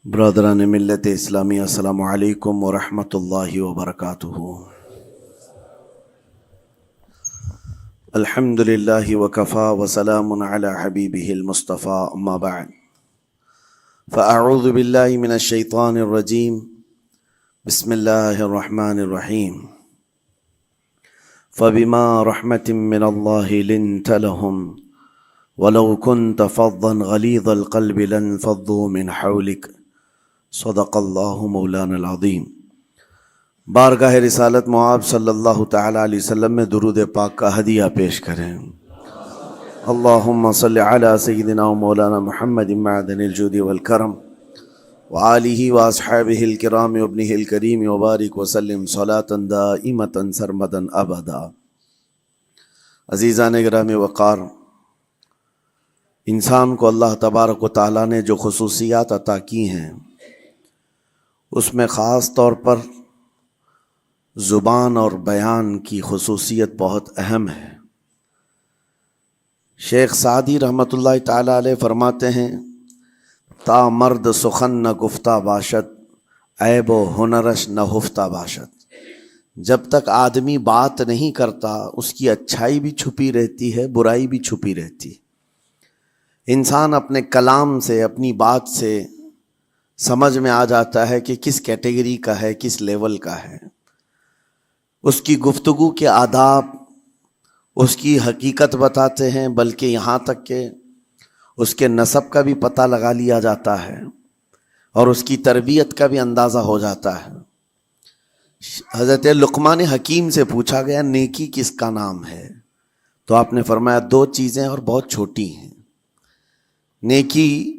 برادران ملت اسلامی، السلام علیکم ورحمۃ اللہ وبرکاتہ۔ الحمد للہ وکفا وسلام علی حبیبہ المصطفیٰ، اما بعد فاعوذ باللہ من الشیطان الرجیم، بسم اللہ الرحمن الرحیم۔ فبما رحمۃ من اللہ لنت لهم ولو كنت فظا غلیظ القلب لانفضوا من حولک، صدق اللہ مولانا العظیم۔ بارگاہ رسالت معاب صلی اللہ تعالی علیہ وسلم میں درود پاک کا ہدیہ پیش کریں۔ اللہم صلی علی سیدنا و مولانا محمد معدن الجود والکرم وآلہ واصحابہ الکرام وابنہ الکریم وبارک وسلم صلاۃ دائمۃ سرمدا ابدا۔ عزیزان گرامی وقار، انسان کو اللہ تبارک و تعالیٰ نے جو خصوصیات عطا کی ہیں اس میں خاص طور پر زبان اور بیان کی خصوصیت بہت اہم ہے۔ شیخ سعدی رحمۃ اللہ تعالی علیہ فرماتے ہیں، تا مرد سخن نہ گفتہ باشد، عیب و ہنرش نہ ہفتہ باشد۔ جب تک آدمی بات نہیں کرتا اس کی اچھائی بھی چھپی رہتی ہے، برائی بھی چھپی رہتی ہے۔ انسان اپنے کلام سے، اپنی بات سے سمجھ میں آ جاتا ہے کہ کس کیٹیگری کا ہے، کس لیول کا ہے۔ اس کی گفتگو کے آداب اس کی حقیقت بتاتے ہیں، بلکہ یہاں تک کہ اس کے نسب کا بھی پتہ لگا لیا جاتا ہے اور اس کی تربیت کا بھی اندازہ ہو جاتا ہے۔ حضرت لقمان حکیم سے پوچھا گیا نیکی کس کا نام ہے، تو آپ نے فرمایا دو چیزیں اور بہت چھوٹی ہیں۔ نیکی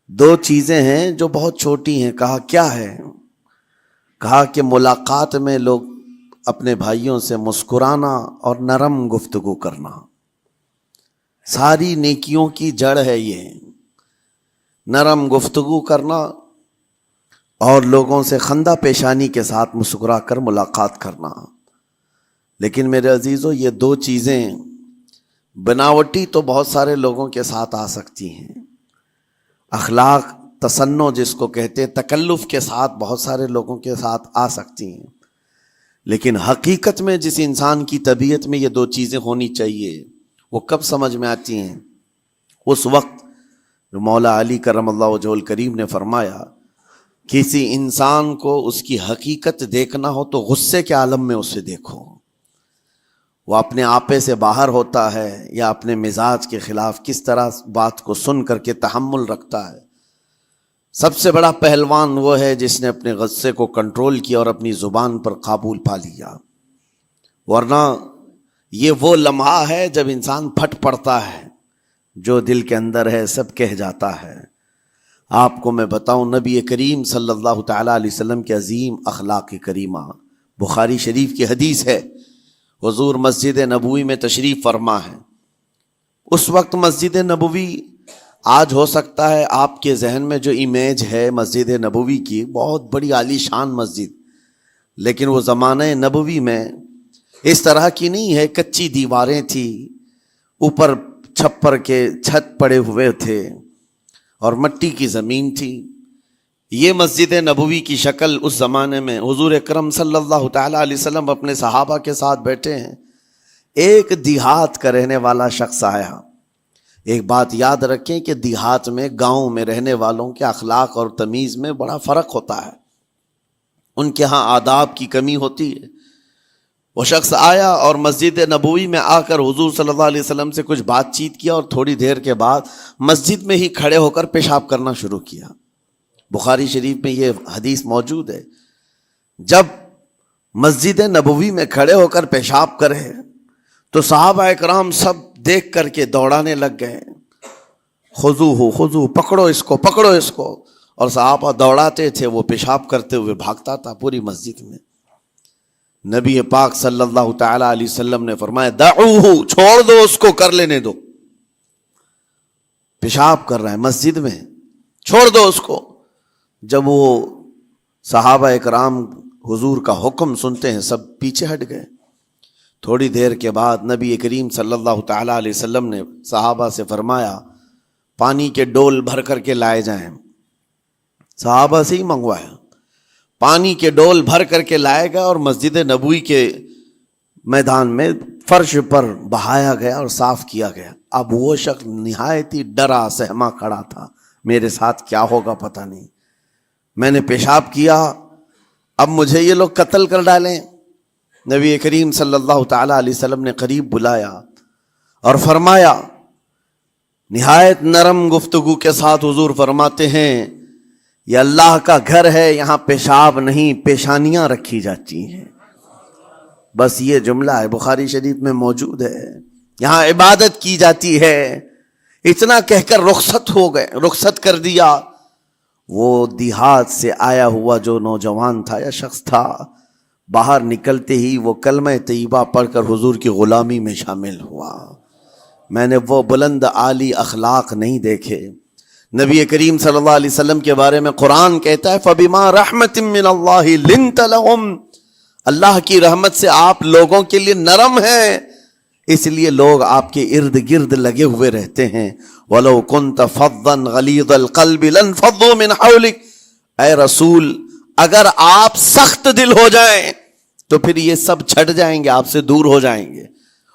دو چیزیں ہیں جو بہت چھوٹی ہیں۔ کہا کیا ہے؟ کہا کہ ملاقات میں لوگ اپنے بھائیوں سے مسکرانا اور نرم گفتگو کرنا۔ ساری نیکیوں کی جڑ ہے یہ، نرم گفتگو کرنا اور لوگوں سے خندہ پیشانی کے ساتھ مسکرا کر ملاقات کرنا۔ لیکن میرے عزیزو، یہ دو چیزیں بناوٹی تو بہت سارے لوگوں کے ساتھ آ سکتی ہیں، اخلاق تصنع جس کو کہتے ہیں، تکلف کے ساتھ بہت سارے لوگوں کے ساتھ آ سکتی ہیں، لیکن حقیقت میں جس انسان کی طبیعت میں یہ دو چیزیں ہونی چاہیے وہ کب سمجھ میں آتی ہیں؟ اس وقت جو مولا علی کرم اللہ وجہہ الکریم نے فرمایا کسی انسان کو اس کی حقیقت دیکھنا ہو تو غصے کے عالم میں اسے دیکھو۔ وہ اپنے آپے سے باہر ہوتا ہے یا اپنے مزاج کے خلاف کس طرح بات کو سن کر کے تحمل رکھتا ہے۔ سب سے بڑا پہلوان وہ ہے جس نے اپنے غصے کو کنٹرول کیا اور اپنی زبان پر قابو پا لیا، ورنہ یہ وہ لمحہ ہے جب انسان پھٹ پڑتا ہے، جو دل کے اندر ہے سب کہہ جاتا ہے۔ آپ کو میں بتاؤں، نبی کریم صلی اللہ تعالی علیہ وسلم کے عظیم اخلاق کریمہ، بخاری شریف کی حدیث ہے، حضور مسجد نبوی میں تشریف فرما ہے۔ اس وقت مسجد نبوی، آج ہو سکتا ہے آپ کے ذہن میں جو امیج ہے مسجد نبوی کی، بہت بڑی عالی شان مسجد، لیکن وہ زمانہ نبوی میں اس طرح کی نہیں ہے۔ کچی دیواریں تھی، اوپر چھپر کے چھت پڑے ہوئے تھے اور مٹی کی زمین تھی۔ یہ مسجد نبوی کی شکل اس زمانے میں حضور اکرم صلی اللہ تعالی علیہ وسلم اپنے صحابہ کے ساتھ بیٹھے ہیں، ایک دیہات کا رہنے والا شخص آیا۔ ایک بات یاد رکھیں کہ دیہات میں، گاؤں میں رہنے والوں کے اخلاق اور تمیز میں بڑا فرق ہوتا ہے، ان کے ہاں آداب کی کمی ہوتی ہے۔ وہ شخص آیا اور مسجد نبوی میں آ کر حضور صلی اللہ علیہ وسلم سے کچھ بات چیت کیا اور تھوڑی دیر کے بعد مسجد میں ہی کھڑے ہو کر پیشاب کرنا شروع کیا۔ بخاری شریف میں یہ حدیث موجود ہے۔ جب مسجد نبوی میں کھڑے ہو کر پیشاب کرے تو صحابہ اکرام سب دیکھ کر کے دوڑانے لگ گئے، خذوہ خذوہ، پکڑو اس کو، پکڑو اس کو، اور صحابہ دوڑاتے تھے، وہ پیشاب کرتے ہوئے بھاگتا تھا پوری مسجد میں۔ نبی پاک صلی اللہ تعالی علیہ وسلم نے فرمایا دعوہ، چھوڑ دو اس کو، کر لینے دو، پیشاب کر رہا ہے مسجد میں، چھوڑ دو اس کو۔ جب وہ صحابہ اکرام حضور کا حکم سنتے ہیں سب پیچھے ہٹ گئے۔ تھوڑی دیر کے بعد نبی کریم صلی اللہ تعالی علیہ وسلم نے صحابہ سے فرمایا پانی کے ڈول بھر کر کے لائے جائیں۔ صحابہ سے ہی منگوایا، پانی کے ڈول بھر کر کے لائے گیا اور مسجد نبوی کے میدان میں فرش پر بہایا گیا اور صاف کیا گیا۔ اب وہ شخص نہایت ہی ڈرا سہما کھڑا تھا، میرے ساتھ کیا ہوگا پتہ نہیں، میں نے پیشاب کیا، اب مجھے یہ لوگ قتل کر ڈالیں۔ نبی کریم صلی اللہ تعالی علیہ وسلم نے قریب بلایا اور فرمایا، نہایت نرم گفتگو کے ساتھ حضور فرماتے ہیں، یہ اللہ کا گھر ہے، یہاں پیشاب نہیں پیشانیاں رکھی جاتی ہیں۔ بس یہ جملہ ہے، بخاری شریف میں موجود ہے، یہاں عبادت کی جاتی ہے۔ اتنا کہہ کر رخصت ہو گئے، رخصت کر دیا۔ وہ دیہات سے آیا ہوا جو نوجوان تھا یا شخص تھا، باہر نکلتے ہی وہ کلمہ طیبہ پڑھ کر حضور کی غلامی میں شامل ہوا۔ میں نے وہ بلند عالی اخلاق نہیں دیکھے۔ نبی کریم صلی اللہ علیہ وسلم کے بارے میں قرآن کہتا ہے، فَبِمَا رَحْمَةٍ مِّنَ اللَّهِ لِنْتَ لَهُمْ، اللہ کی رحمت سے آپ لوگوں کے لیے نرم ہیں، اس لیے لوگ آپ کے ارد گرد لگے ہوئے رہتے ہیں۔ وَلَوْ كُنْتَ فَظًّا غَلِيظَ الْقَلْبِ لَانفَضُّوا مِنْ حَوْلِكَ، اے رسول اگر آپ سخت دل ہو جائیں تو پھر یہ سب چھٹ جائیں گے، آپ سے دور ہو جائیں گے۔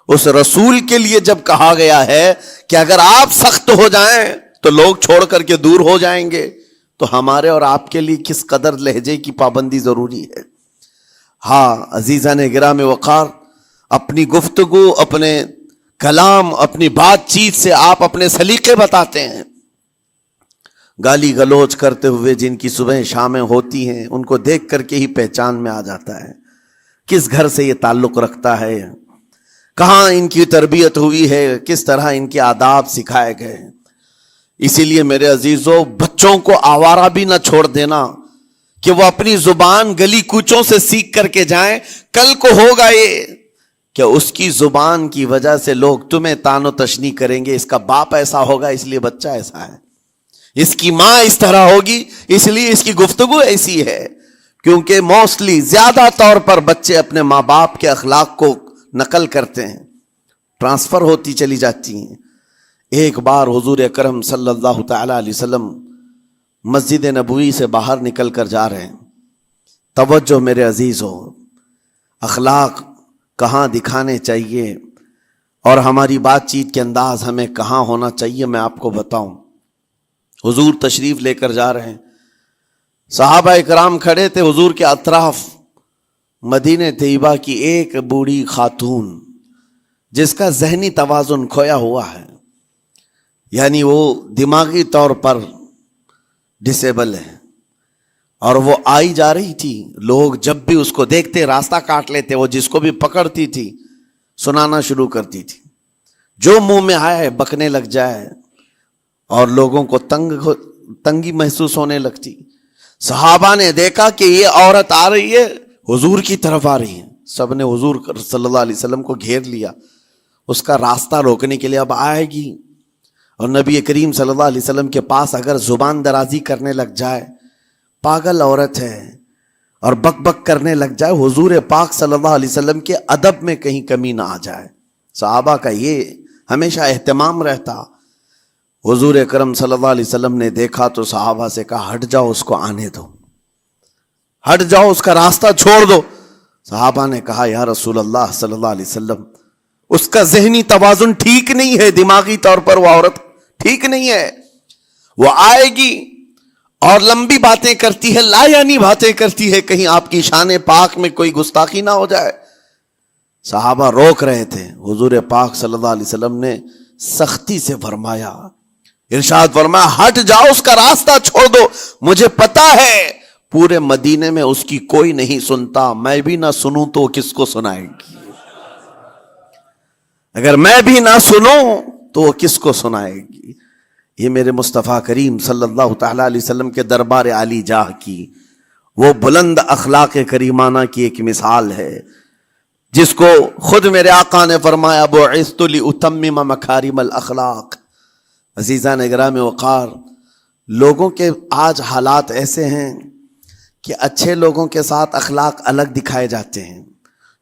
اس رسول کے لیے جب کہا گیا ہے کہ اگر آپ سخت ہو جائیں تو لوگ چھوڑ کر کے دور ہو جائیں گے، تو ہمارے اور آپ کے لیے کس قدر لہجے کی پابندی ضروری ہے۔ ہاں عزیزان گرام وقار، اپنی گفتگو، اپنے کلام، اپنی بات چیت سے آپ اپنے سلیقے بتاتے ہیں۔ گالی گلوچ کرتے ہوئے جن کی صبح شامیں ہوتی ہیں، ان کو دیکھ کر کے ہی پہچان میں آ جاتا ہے کس گھر سے یہ تعلق رکھتا ہے، کہاں ان کی تربیت ہوئی ہے، کس طرح ان کے آداب سکھائے گئے۔ اسی لیے میرے عزیزو، بچوں کو آوارہ بھی نہ چھوڑ دینا کہ وہ اپنی زبان گلی کوچوں سے سیکھ کر کے جائیں۔ کل کو ہوگا یہ کہ اس کی زبان کی وجہ سے لوگ تمہیں تان و تشنیع کریں گے، اس کا باپ ایسا ہوگا اس لیے بچہ ایسا ہے، اس کی ماں اس طرح ہوگی اس لیے اس کی گفتگو ایسی ہے۔ کیونکہ موسٹلی زیادہ طور پر بچے اپنے ماں باپ کے اخلاق کو نقل کرتے ہیں، ٹرانسفر ہوتی چلی جاتی ہیں۔ ایک بار حضور اکرم صلی اللہ تعالی علیہ وسلم مسجد نبوی سے باہر نکل کر جا رہے ہیں۔ توجہ میرے عزیز ہو، اخلاق کہاں دکھانے چاہیے اور ہماری بات چیت کے انداز ہمیں کہاں ہونا چاہیے، میں آپ کو بتاؤں۔ حضور تشریف لے کر جا رہے ہیں، صحابہ اکرام کھڑے تھے حضور کے اطراف۔ مدینہ طیبہ کی ایک بوڑھی خاتون جس کا ذہنی توازن کھویا ہوا ہے، یعنی وہ دماغی طور پر ڈسیبل ہے، اور وہ آئی جا رہی تھی۔ لوگ جب بھی اس کو دیکھتے راستہ کاٹ لیتے، وہ جس کو بھی پکڑتی تھی سنانا شروع کرتی تھی، جو منہ میں آئے بکنے لگ جائے، اور لوگوں کو تنگی محسوس ہونے لگتی۔ صحابہ نے دیکھا کہ یہ عورت آ رہی ہے، حضور کی طرف آ رہی ہے، سب نے حضور صلی اللہ علیہ وسلم کو گھیر لیا، اس کا راستہ روکنے کے لیے اب آئے گی۔ اور نبی کریم صلی اللہ علیہ وسلم کے پاس اگر زبان درازی کرنے لگ جائے، پاگل عورت ہے، اور بک بک کرنے لگ جائے، حضور پاک صلی اللہ علیہ وسلم کے ادب میں کہیں کمی نہ آ جائے۔ صحابہ کا یہ ہمیشہ اہتمام رہتا۔ حضور اکرم صلی اللہ علیہ وسلم نے دیکھا تو صحابہ سے کہا، ہٹ جاؤ، اس کو آنے دو، ہٹ جاؤ، اس کا راستہ چھوڑ دو۔ صحابہ نے کہا، یا رسول اللہ صلی اللہ علیہ وسلم، اس کا ذہنی توازن ٹھیک نہیں ہے، دماغی طور پر وہ عورت ٹھیک نہیں ہے، وہ آئے گی اور لمبی باتیں کرتی ہے، لا یعنی باتیں کرتی ہے، کہیں آپ کی شان پاک میں کوئی گستاخی نہ ہو جائے۔ صحابہ روک رہے تھے، حضور پاک صلی اللہ علیہ وسلم نے سختی سے فرمایا، ارشاد فرمایا، ہٹ جاؤ، اس کا راستہ چھوڑ دو، مجھے پتا ہے پورے مدینے میں اس کی کوئی نہیں سنتا، میں بھی نہ سنوں تو کس کو سنائے گی، اگر میں بھی نہ سنوں تو وہ کس کو سنائے گی۔ یہ میرے مصطفیٰ کریم صلی اللہ تعالی علیہ وسلم کے دربار عالی جاہ کی وہ بلند اخلاق کریمانہ کی ایک مثال ہے، جس کو خود میرے آقا نے فرمایا، بعثت لأتمم مکارم الاخلاق۔ عزیزان گرام وقار، لوگوں کے آج حالات ایسے ہیں کہ اچھے لوگوں کے ساتھ اخلاق الگ دکھائے جاتے ہیں،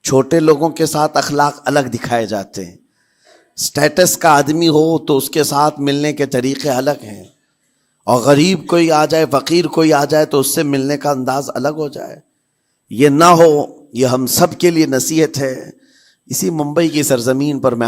چھوٹے لوگوں کے ساتھ اخلاق الگ دکھائے جاتے ہیں۔ سٹیٹس کا آدمی ہو تو اس کے ساتھ ملنے کے طریقے الگ ہیں، اور غریب کوئی آ جائے، فقیر کوئی آ جائے تو اس سے ملنے کا انداز الگ ہو جائے. یہ نہ ہو، یہ ہم سب کے لیے نصیحت ہے. اسی ممبئی کی سرزمین پر میں